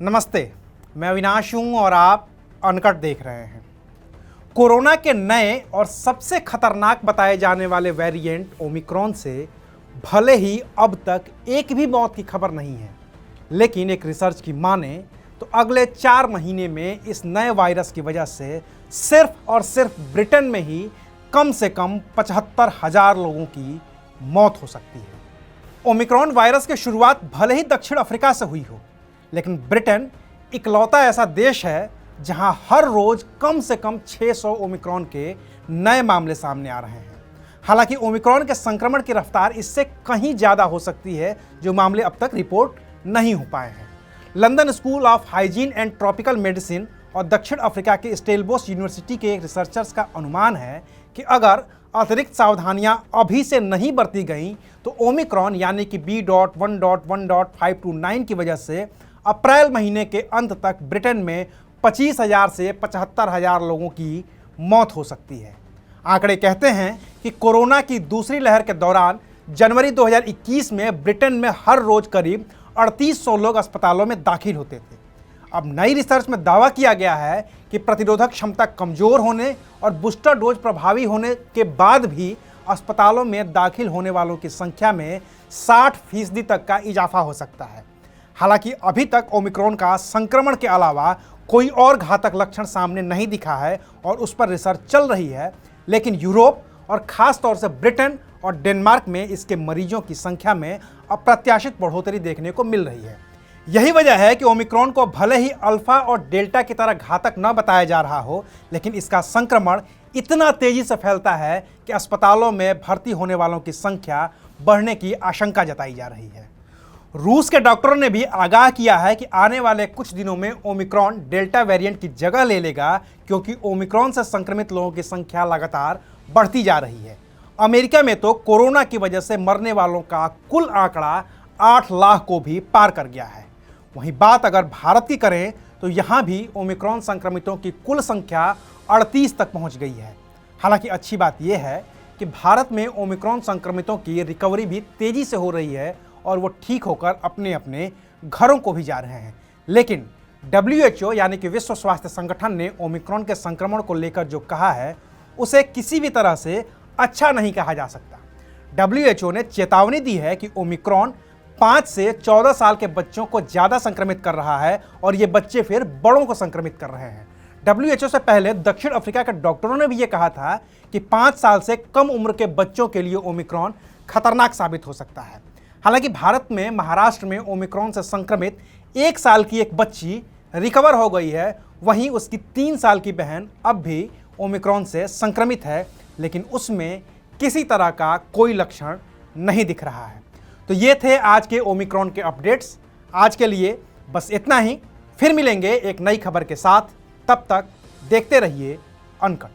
नमस्ते, मैं अविनाश हूं और आप अनकट देख रहे हैं। कोरोना के नए और सबसे खतरनाक बताए जाने वाले वेरिएंट ओमिक्रॉन से भले ही अब तक एक भी मौत की खबर नहीं है, लेकिन एक रिसर्च की माने तो अगले 4 महीने में इस नए वायरस की वजह से सिर्फ और सिर्फ ब्रिटेन में ही कम से कम 75,000 लोगों की मौत हो सकती है। ओमिक्रॉन वायरस की शुरुआत भले ही दक्षिण अफ्रीका से हुई हो, लेकिन ब्रिटेन इकलौता ऐसा देश है जहां हर रोज कम से कम 600 ओमिक्रॉन के नए मामले सामने आ रहे हैं। हालांकि ओमिक्रॉन के संक्रमण की रफ्तार इससे कहीं ज़्यादा हो सकती है, जो मामले अब तक रिपोर्ट नहीं हो पाए हैं। London school of hygiene and tropical medicine और दक्षिण अफ्रीका के स्टेलबोस यूनिवर्सिटी के रिसर्चर्स का अनुमान है कि अगर अतिरिक्त सावधानियां अभी से नहीं बरती गईं तो ओमिक्रॉन यानी कि B.1.1.529 की वजह से अप्रैल महीने के अंत तक ब्रिटेन में 25,000 से 75,000 लोगों की मौत हो सकती है। आंकड़े कहते हैं कि कोरोना की दूसरी लहर के दौरान जनवरी 2021 में ब्रिटेन में हर रोज करीब 3800 लोग अस्पतालों में दाखिल होते थे। अब नई रिसर्च में दावा किया गया है कि प्रतिरोधक क्षमता कमजोर होने और बूस्टर डोज प्रभावी होने के बाद भी अस्पतालों में दाखिल होने वालों की संख्या में 60% तक का इजाफा हो सकता है। हालांकि अभी तक ओमिक्रॉन का संक्रमण के अलावा कोई और घातक लक्षण सामने नहीं दिखा है और उस पर रिसर्च चल रही है, लेकिन यूरोप और खास तौर से ब्रिटेन और डेनमार्क में इसके मरीजों की संख्या में अप्रत्याशित बढ़ोतरी देखने को मिल रही है। यही वजह है कि ओमिक्रॉन को भले ही अल्फा और डेल्टा की तरह घातक न बताया जा रहा हो, लेकिन इसका संक्रमण इतना तेजी से फैलता है कि अस्पतालों में भर्ती होने वालों की संख्या बढ़ने की आशंका जताई जा रही है। रूस के डॉक्टरों ने भी आगाह किया है कि आने वाले कुछ दिनों में ओमिक्रॉन डेल्टा वेरिएंट की जगह ले लेगा, क्योंकि ओमिक्रॉन से संक्रमित लोगों की संख्या लगातार बढ़ती जा रही है। अमेरिका में तो कोरोना की वजह से मरने वालों का कुल आंकड़ा 8 लाख को भी पार कर गया है। वहीं बात अगर भारत की करें तो यहाँ भी ओमिक्रॉन संक्रमितों की कुल संख्या 38 तक पहुँच गई है। हालांकि अच्छी बात यह है कि भारत में ओमिक्रॉन संक्रमितों की रिकवरी भी तेज़ी से हो रही है और वो ठीक होकर अपने अपने घरों को भी जा रहे हैं। लेकिन WHO यानी कि विश्व स्वास्थ्य संगठन ने ओमिक्रॉन के संक्रमण को लेकर जो कहा है उसे किसी भी तरह से अच्छा नहीं कहा जा सकता। WHO ने चेतावनी दी है कि ओमिक्रॉन 5 से 14 साल के बच्चों को ज़्यादा संक्रमित कर रहा है और ये बच्चे फिर बड़ों को संक्रमित कर रहे हैं। WHO से पहले दक्षिण अफ्रीका के डॉक्टरों ने भी ये कहा था कि 5 साल से कम उम्र के बच्चों के लिए ओमिक्रॉन खतरनाक साबित हो सकता है। हालांकि भारत में महाराष्ट्र में ओमिक्रॉन से संक्रमित 1 साल की एक बच्ची रिकवर हो गई है, वहीं उसकी 3 साल की बहन अब भी ओमिक्रॉन से संक्रमित है, लेकिन उसमें किसी तरह का कोई लक्षण नहीं दिख रहा है। तो ये थे आज के ओमिक्रॉन के अपडेट्स। आज के लिए बस इतना ही, फिर मिलेंगे एक नई खबर के साथ। तब तक देखते रहिए अनकट।